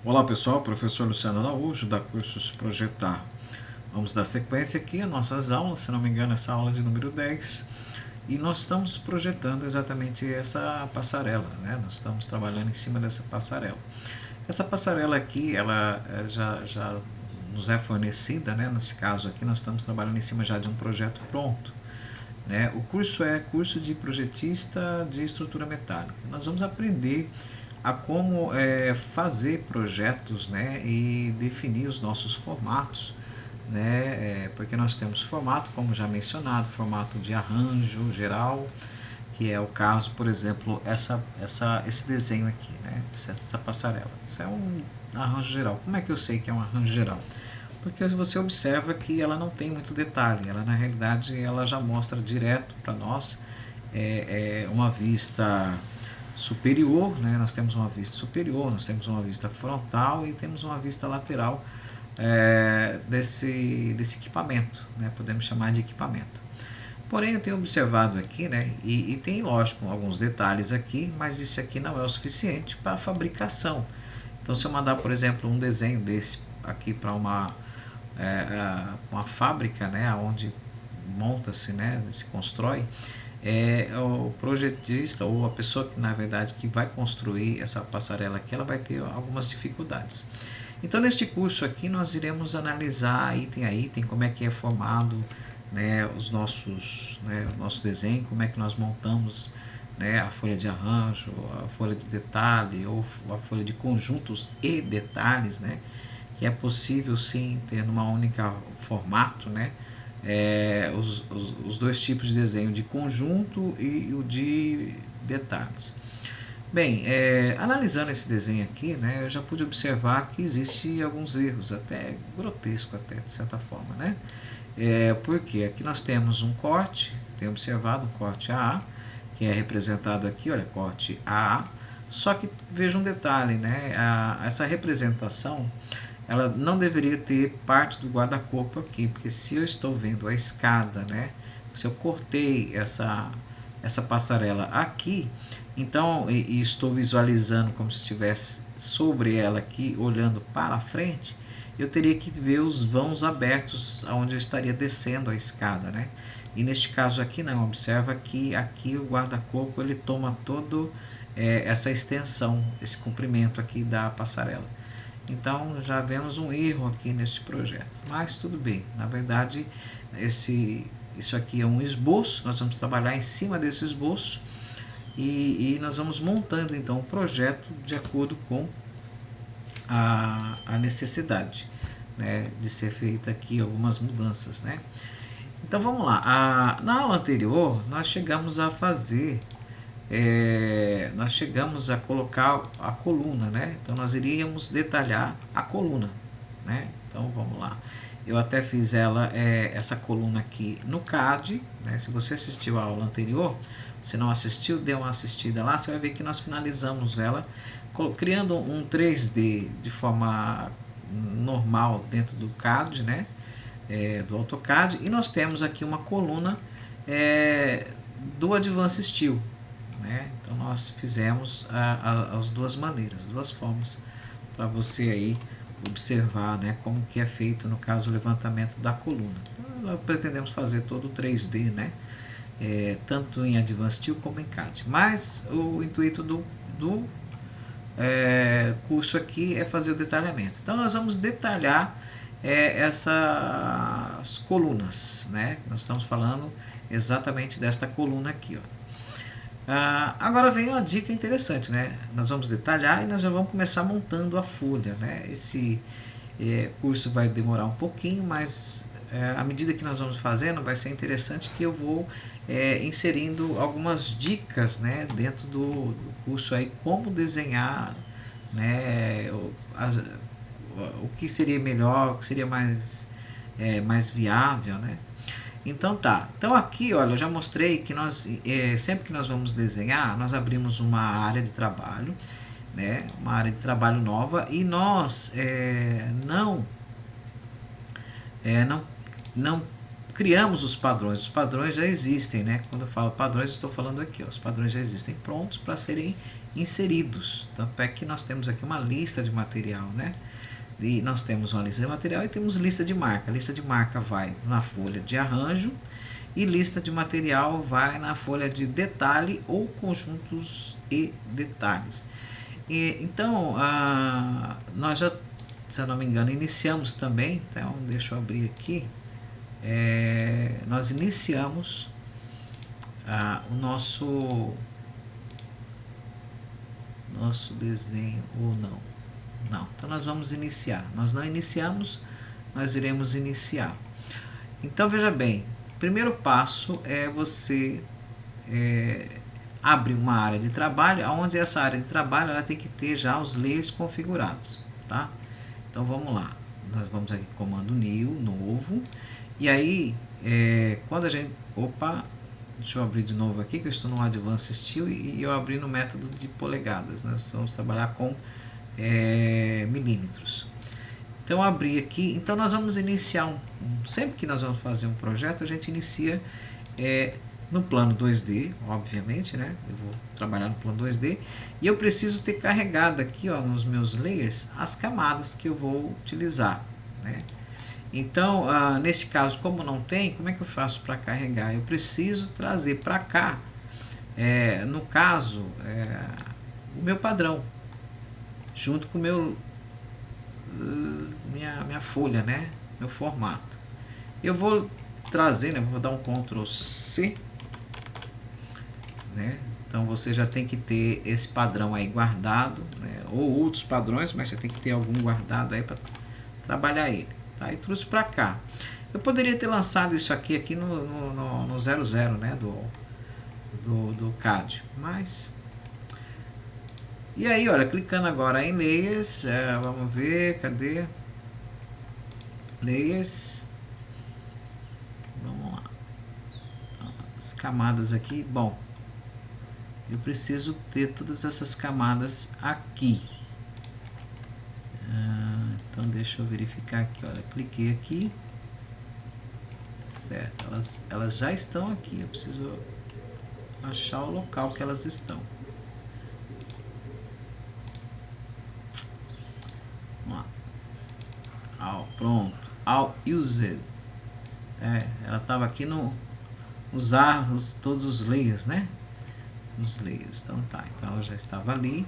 Olá pessoal, professor Luciano Araújo da Cursos Projetar. Vamos dar sequência aqui às nossas aulas, se não me engano essa aula de número 10. E nós estamos projetando exatamente essa passarela, né? Nós estamos trabalhando em cima dessa passarela. Essa passarela aqui, ela já nos é fornecida, né? Nesse caso aqui nós estamos trabalhando em cima já de um projeto pronto. Né? O curso é curso de projetista de estrutura metálica. Nós vamos aprender a como fazer projetos, né, e definir os nossos formatos, né, porque nós temos formato, como já mencionado, formato de arranjo geral, que é o caso, por exemplo, esse desenho aqui, né, essa passarela. Isso é um arranjo geral. Como é que eu sei que é um arranjo geral? Porque você observa que ela não tem muito detalhe, ela na realidade ela já mostra direto para nós uma vista superior, né? Nós temos uma vista superior, nós temos uma vista frontal e temos uma vista lateral desse equipamento, né? Podemos chamar de equipamento. Porém, eu tenho observado aqui, né? E tem, lógico, alguns detalhes aqui, mas isso aqui não é o suficiente para a fabricação. Então, se eu mandar, por exemplo, um desenho desse aqui para uma fábrica, né? Onde monta-se, né? Se constrói, o projetista ou a pessoa que na verdade que vai construir essa passarela aqui, ela vai ter algumas dificuldades. Então neste curso aqui nós iremos analisar item a item como é que é formado, né, o nosso desenho, como é que nós montamos, né, a folha de arranjo, a folha de detalhe ou a folha de conjuntos e detalhes, né, que é possível sim ter numa única formato, né, os dois tipos de desenho, de conjunto e o de detalhes. Bem, analisando esse desenho aqui, né, eu já pude observar que existem alguns erros, até grotesco até, de certa forma, né? Porque aqui nós temos um corte, tenho observado um corte AA, que é representado aqui, olha, corte AA, só que veja um detalhe, né, essa representação ela não deveria ter parte do guarda-corpo aqui, porque se eu estou vendo a escada, né, se eu cortei essa passarela aqui, então, e estou visualizando como se estivesse sobre ela aqui, olhando para frente, eu teria que ver os vãos abertos onde eu estaria descendo a escada, né? E neste caso aqui, não, observa que aqui o guarda-corpo ele toma todo essa extensão, esse comprimento aqui da passarela. Então já vemos um erro aqui nesse projeto, mas tudo bem, na verdade isso aqui é um esboço, nós vamos trabalhar em cima desse esboço e nós vamos montando então o projeto de acordo com a necessidade, né, de ser feita aqui algumas mudanças, né? Então vamos lá, na aula anterior nós chegamos a fazer nós chegamos a colocar a coluna, né? Então nós iríamos detalhar a coluna, né? Então vamos lá. Eu até fiz essa coluna aqui no CAD, né? Se você assistiu a aula anterior, se não assistiu, dê uma assistida lá, você vai ver que nós finalizamos ela criando um 3D de forma normal dentro do CAD, né? Do AutoCAD, e nós temos aqui uma coluna do Advanced Steel. Né? Então nós fizemos as duas maneiras, duas formas para você aí observar, né, como que é feito no caso o levantamento da coluna. Então, nós pretendemos fazer todo o 3D, né, tanto em Advanced Steel como em CAD. Mas o intuito do curso aqui é fazer o detalhamento. Então nós vamos detalhar essas colunas, né? Nós estamos falando exatamente desta coluna aqui, ó. Agora vem uma dica interessante, né? Nós vamos detalhar e nós já vamos começar montando a folha, né? Esse curso vai demorar um pouquinho, mas à medida que nós vamos fazendo, vai ser interessante que eu vou inserindo algumas dicas, né? Dentro do curso aí, como desenhar, né? O que seria melhor, o que seria mais viável, né? Então tá, então aqui olha, eu já mostrei que nós, sempre que nós vamos desenhar, nós abrimos uma área de trabalho, né, uma área de trabalho nova e nós não criamos os padrões já existem, né, quando eu falo padrões estou falando aqui, ó, os padrões já existem prontos para serem inseridos. Tanto é que nós temos aqui uma lista de material, né? E nós temos uma lista de material e temos lista de marca. A lista de marca vai na folha de arranjo e lista de material vai na folha de detalhe ou conjuntos e detalhes. Então, nós já, se eu não me engano, iniciamos também. Então, deixa eu abrir aqui. Nós iniciamos o nosso desenho ou não. Então nós vamos iniciar. Nós não iniciamos, nós iremos iniciar. Então veja bem, o primeiro passo é você abrir uma área de trabalho, onde essa área de trabalho ela tem que ter já os layers configurados, tá? Então vamos lá, nós vamos aqui comando new, novo, e aí quando a gente, deixa eu abrir de novo aqui, que eu estou no Advanced Steel e eu abri no método de polegadas, né? Nós vamos trabalhar com milímetros. Então abrir aqui, então nós vamos iniciar sempre que nós vamos fazer um projeto, a gente inicia no plano 2D, obviamente, né? Eu vou trabalhar no plano 2D e eu preciso ter carregado aqui, ó, nos meus layers as camadas que eu vou utilizar, né? Então, nesse caso, como não tem, como é que eu faço para carregar? Eu preciso trazer para cá, no caso, o meu padrão, junto com minha folha, né? Meu formato. Eu vou trazer, né? Vou dar um Ctrl C, né? Então você já tem que ter esse padrão aí guardado, né? Ou outros padrões, mas você tem que ter algum guardado aí para trabalhar ele, tá? E trouxe para cá. Eu poderia ter lançado isso aqui no 00, né? Do CAD, mas... E aí, olha, clicando agora em Layers, vamos ver, cadê? Layers. Vamos lá. As camadas aqui, bom, eu preciso ter todas essas camadas aqui. Então deixa eu verificar aqui, olha, cliquei aqui. Certo, elas já estão aqui, eu preciso achar o local que elas estão. Pronto, all used, ela estava aqui no usar todos os layers, né? Os layers, então então ela já estava ali.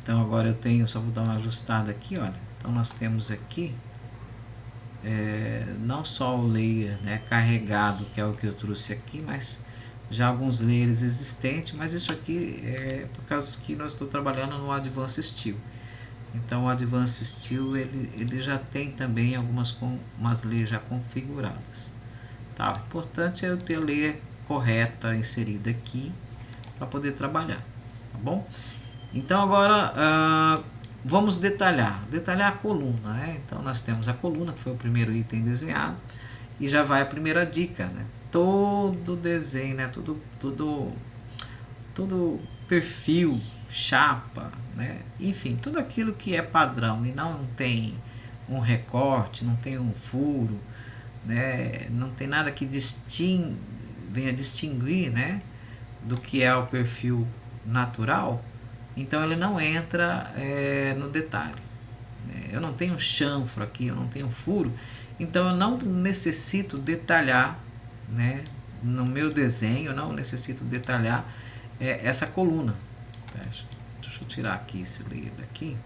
Então agora eu tenho, só vou dar uma ajustada aqui, olha. Então nós temos aqui não só o layer, né, carregado, que é o que eu trouxe aqui, mas já alguns layers existentes, mas isso aqui é por causa que nós estou trabalhando no Advanced Steel. Então o Advanced Steel ele já tem também umas layers já configuradas, tá? O importante é eu ter a layer correta inserida aqui para poder trabalhar, tá bom? Então agora vamos detalhar a coluna, né? Então nós temos a coluna, que foi o primeiro item desenhado, e já vai a primeira dica, né? Todo desenho, né? Todo perfil, chapa, né? Enfim, tudo aquilo que é padrão e não tem um recorte, não tem um furo, né? Não tem nada que venha distinguir, né, do que é o perfil natural, então ele não entra no detalhe, né? Eu não tenho chanfro aqui, eu não tenho furo, então eu não necessito detalhar, né, no meu desenho, eu não necessito detalhar essa coluna. Deixa eu tirar aqui esse layer daqui,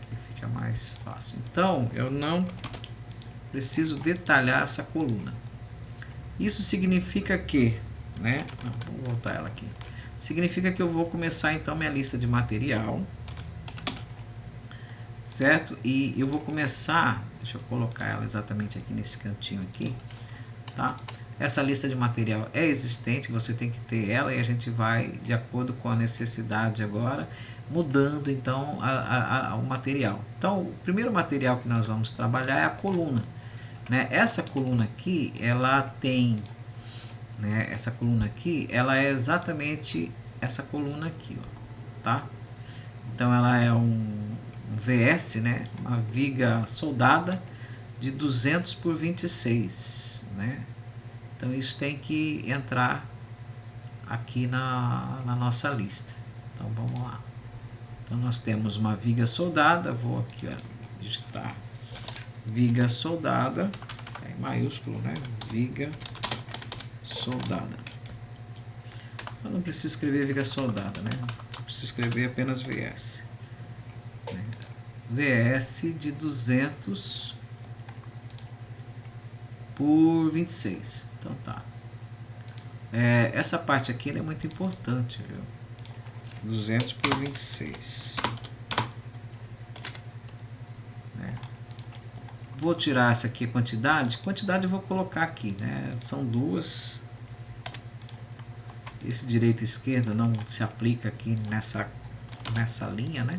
que fica mais fácil. Então eu não preciso detalhar essa coluna. Isso significa que, né, vou voltar ela aqui, significa que eu vou começar então minha lista de material, certo? E eu vou começar, deixa eu colocar ela exatamente aqui nesse cantinho aqui, tá? Essa lista de material é existente, você tem que ter ela e a gente vai, de acordo com a necessidade agora, mudando então o material. Então o primeiro material que nós vamos trabalhar é a coluna, né? Essa coluna aqui, ela tem, né, essa coluna aqui, ela é exatamente essa coluna aqui, ó, tá? Então ela é um VS, né, uma viga soldada de 200 por 26, né? Então isso tem que entrar aqui na nossa lista, Então vamos lá. Então nós temos uma viga soldada, vou aqui, ó, digitar viga soldada, é em maiúsculo, né? Viga soldada. Eu não preciso escrever viga soldada, né? Preciso escrever apenas VS. VS de 200 por 26. Então tá. Essa parte aqui é muito importante, viu? 200 por 26. Vou tirar essa aqui, quantidade. Quantidade eu vou colocar aqui, né? São duas. Esse direita e esquerda não se aplica aqui nessa linha, né?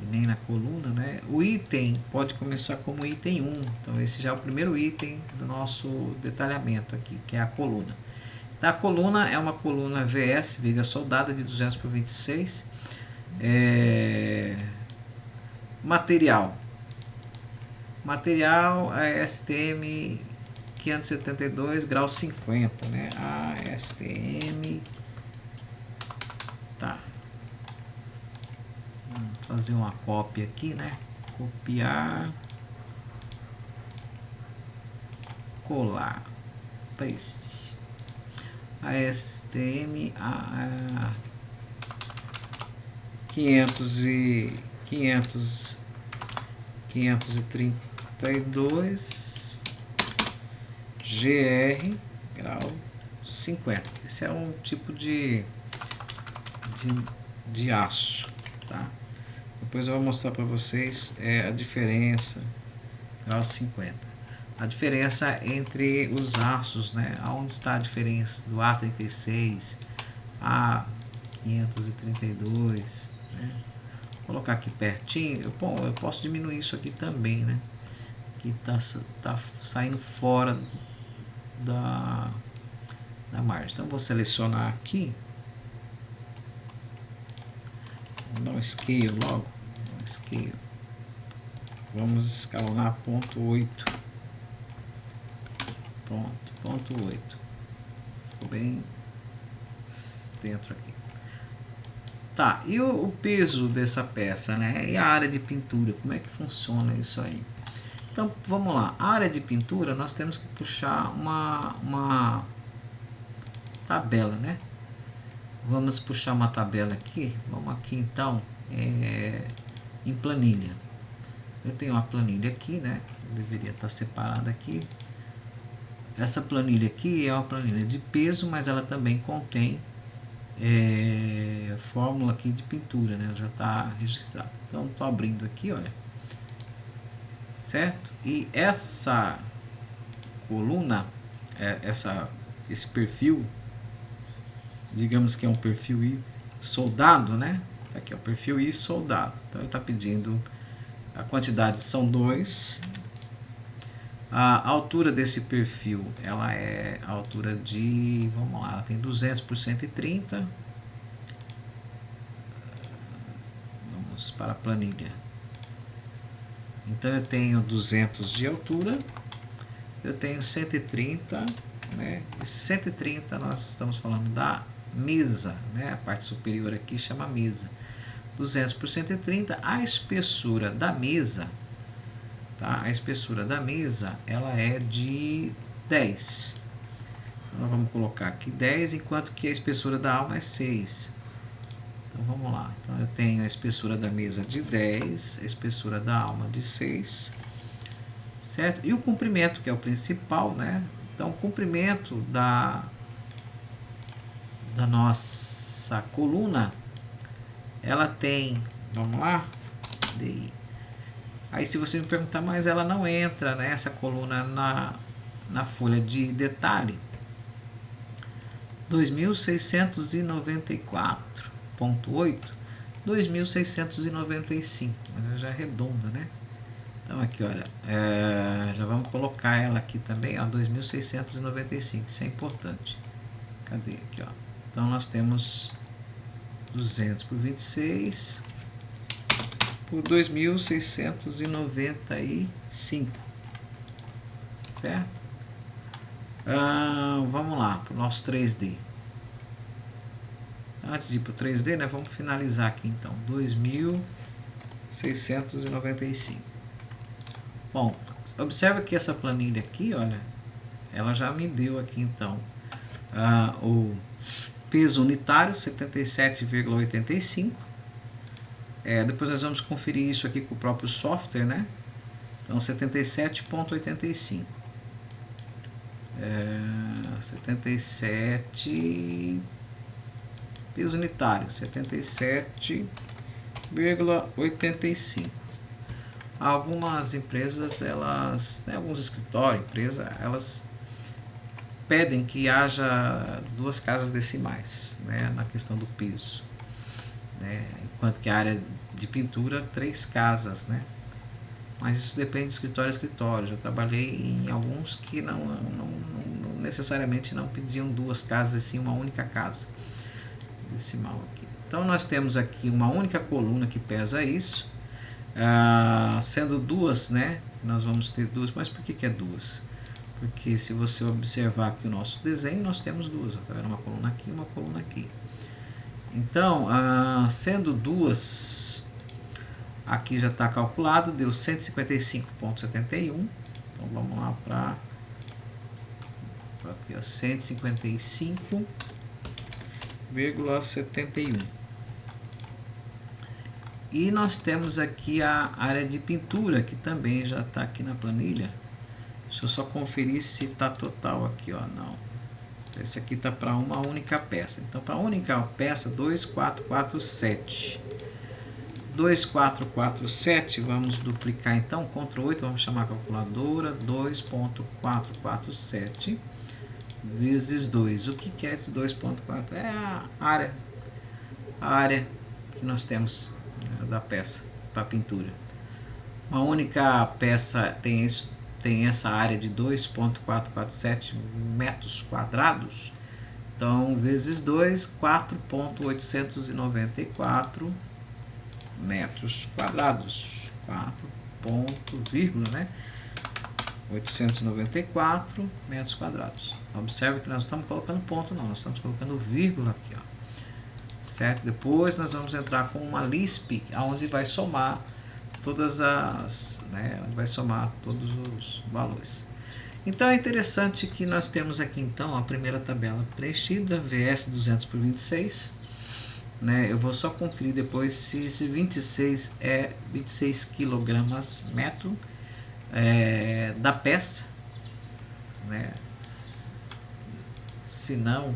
E nem na coluna, né? O item pode começar como item 1. Então esse já é o primeiro item do nosso detalhamento aqui, que é a coluna. A coluna é uma coluna VS, viga soldada, de 200 por 26. Material é STM 572 grau 50, né? ASTM. Tá. Vamos fazer uma cópia aqui, né? Copiar, colar, paste. ASTM 532 GR grau 50. Esse é um tipo de aço, tá? Depois eu vou mostrar para vocês a diferença, grau 50. A diferença entre os aços, né? Aonde está a diferença do A36, A532, né? Vou colocar aqui pertinho. Eu posso diminuir isso aqui também, né? Que tá saindo fora da margem. Então vou selecionar aqui, vou dar um scale logo, vamos escalonar ponto 8. Pronto, ponto 8. Ficou bem dentro aqui. Tá, e o peso dessa peça, né? E a área de pintura, como é que funciona isso aí? Então, vamos lá. A área de pintura, nós temos que puxar uma tabela, né? Vamos puxar uma tabela aqui. Vamos aqui, então, em planilha. Eu tenho uma planilha aqui, né? Deveria estar separada aqui. Essa planilha aqui é uma planilha de peso, mas ela também contém fórmula aqui de pintura, né? Já está registrado. Então, estou abrindo aqui, olha. Certo? E essa coluna, esse perfil, digamos que é um perfil I soldado, né? Aqui é o perfil I soldado. Então ele está pedindo, a quantidade são 2. A altura desse perfil, ela é a altura de, vamos lá, ela tem 200 por 130. Vamos para a planilha. Então eu tenho 200 de altura, eu tenho 130, né? Esse 130 nós estamos falando da mesa, né? A parte superior aqui chama mesa. 200 por 130, a espessura da mesa, tá? A espessura da mesa, ela é de 10. Então nós vamos colocar aqui 10, enquanto que a espessura da alma é 6. Então vamos lá. Então eu tenho a espessura da mesa de 10, a espessura da alma de 6, certo? E o comprimento, que é o principal, né? Então o comprimento da nossa coluna, ela tem, vamos lá, aí se você me perguntar, mas ela não entra, né, essa coluna na folha de detalhe, 2694.8, 2695, mas já arredonda, né? Então aqui, olha, já vamos colocar ela aqui também, ó, 2695, isso é importante. Cadê aqui, ó? Então nós temos 200 por 26 por 2695, certo? Vamos lá para o nosso 3D. Antes de ir para o 3D, né, vamos finalizar aqui então, 2.695. Bom, observa que essa planilha aqui, olha, ela já me deu aqui então o peso unitário 77,85. Depois nós vamos conferir isso aqui com o próprio software, né? Então 77,85. 77 peso unitário 77,85. Algumas empresas, elas, né, alguns escritórios, elas pedem que haja 2 casas decimais, né, na questão do peso, né, enquanto que a área de pintura 3 casas, né. Mas isso depende de escritório a escritório. Já trabalhei em alguns que não necessariamente não pediam 2 casas, e sim uma única casa decimal aqui. Então nós temos aqui uma única coluna que pesa isso, sendo 2, né? Nós vamos ter 2, mas por que é 2? Porque se você observar aqui o nosso desenho, nós temos 2, tá vendo? Uma coluna aqui e uma coluna aqui. Então, sendo 2, aqui já está calculado, deu 155,71. Então vamos lá para 155,71. E nós temos aqui a área de pintura, que também já está aqui na planilha. Deixa eu só conferir se está total aqui, ó. Não. Esse aqui está para uma única peça. Então, para a única peça, 2,447. 2,447, vamos duplicar então, Ctrl 8, vamos chamar a calculadora, 2,447 vezes 2. O que é esse 2,4? É a área que nós temos, né, da peça para pintura. Uma única peça tem essa área de 2,447 metros quadrados. Então, vezes 2, 4,894 metros quadrados. 4 ponto, vírgula, né? 894 metros quadrados. Observe que nós não estamos colocando ponto, não. Nós estamos colocando vírgula aqui, ó. Certo? Depois nós vamos entrar com uma Lisp, onde vai somar todas as, né, onde vai somar todos os valores. Então é interessante que nós temos aqui então a primeira tabela preenchida, VS 200 por 26, né? Eu vou só conferir depois se esse 26 é 26 kg metro da peça, né? Se não,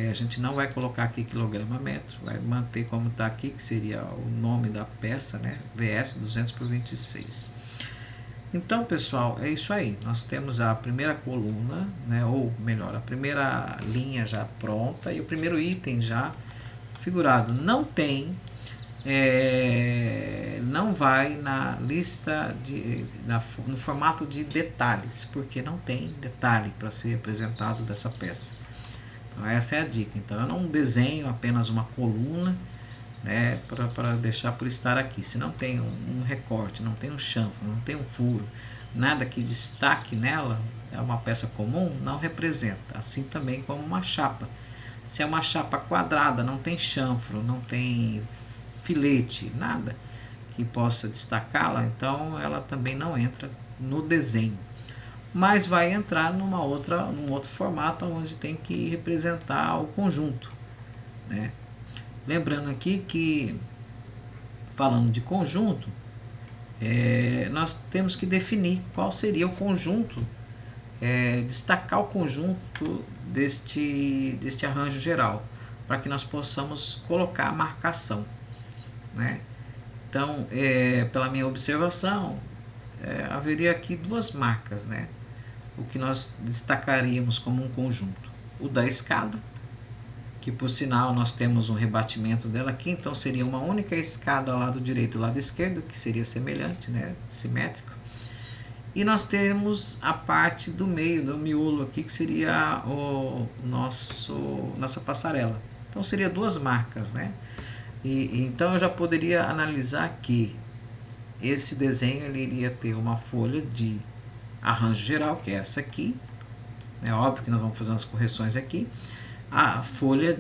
a gente não vai colocar aqui quilograma metro, vai manter como está aqui, que seria o nome da peça, né? VS 200 por 26. Então, pessoal, é isso aí. Nós temos a primeira coluna, né? Ou melhor, a primeira linha já pronta e o primeiro item já figurado. Não tem, não vai na lista no formato de detalhes, porque não tem detalhe para ser apresentado dessa peça. Então essa é a dica. Então eu não desenho apenas uma coluna, né, para deixar por estar aqui. Se não tem um recorte, não tem um chanfro, não tem um furo, nada que destaque nela, é uma peça comum, não representa. Assim também como uma chapa. Se é uma chapa quadrada, não tem chanfro, não tem filete, nada que possa destacá-la, então ela também não entra no desenho. Mas vai entrar num outro formato onde tem que representar o conjunto, né? Lembrando aqui que, falando de conjunto, nós temos que definir qual seria o conjunto, destacar o conjunto deste arranjo geral, para que nós possamos colocar a marcação, né? Então, pela minha observação, haveria aqui 2 marcas, né? O que nós destacaríamos como um conjunto. O da escada, que por sinal nós temos um rebatimento dela aqui, então seria uma única escada ao lado direito e ao lado esquerdo, que seria semelhante, né? Simétrico. E nós temos a parte do meio, do miolo aqui, que seria nossa passarela. Então seria 2 marcas, né? Então eu já poderia analisar que esse desenho ele iria ter uma folha de arranjo geral, que é essa aqui. É óbvio que nós vamos fazer umas correções aqui. a folha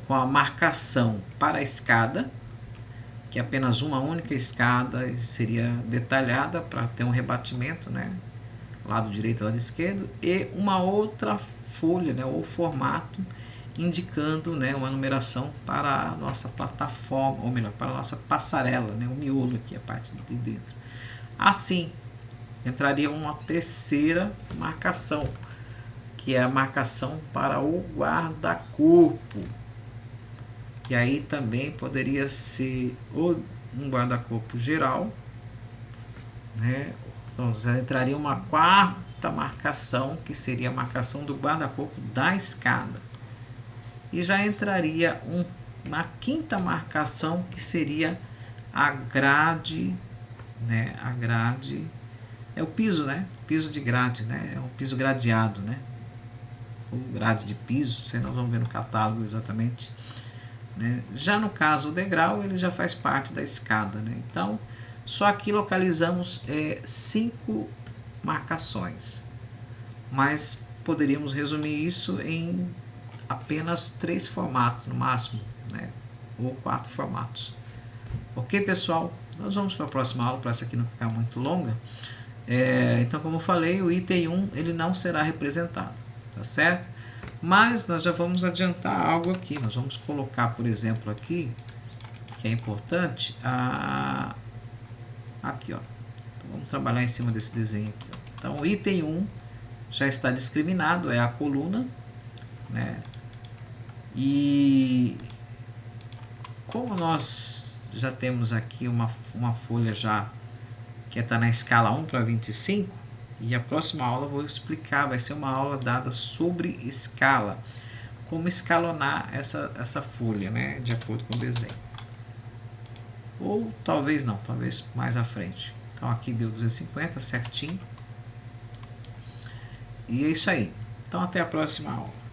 com a marcação para a escada, que é apenas uma única escada, seria detalhada para ter um rebatimento, né? Lado direito e lado esquerdo, e uma outra folha, né, ou formato, indicando, né, uma numeração para a nossa plataforma, ou melhor, para a nossa passarela, né, o miolo aqui, a parte de dentro. Assim, entraria uma terceira marcação, que é a marcação para o guarda-corpo. E aí também poderia ser ou um guarda-corpo geral, né? Então já entraria uma quarta marcação, que seria a marcação do guarda-corpo da escada. E já entraria uma quinta marcação, que seria a grade, né? A grade é o piso, né? Piso de grade, né? É um piso gradeado, né? Ou grade de piso, sei, nós vamos ver no catálogo exatamente. Né? Já no caso o degrau, ele já faz parte da escada, né? Então, só aqui localizamos 5 marcações, mas poderíamos resumir isso em apenas 3 formatos no máximo, né? Ou 4 formatos. Ok, pessoal? Nós vamos para a próxima aula, para essa aqui não ficar muito longa. Então, como eu falei, o item 1 ele não será representado, tá certo? Mas nós já vamos adiantar algo aqui. Nós vamos colocar, por exemplo, aqui, que é importante, aqui, ó. Então, vamos trabalhar em cima desse desenho aqui, ó. Então, o item 1 já está discriminado, é a coluna, né? E como nós já temos aqui uma folha já que está na escala 1 para 25, e a próxima aula eu vou explicar, vai ser uma aula dada sobre escala, como escalonar essa folha, né, de acordo com o desenho. Ou talvez não, talvez mais à frente. Então aqui deu 250 certinho. E é isso aí. Então até a próxima aula.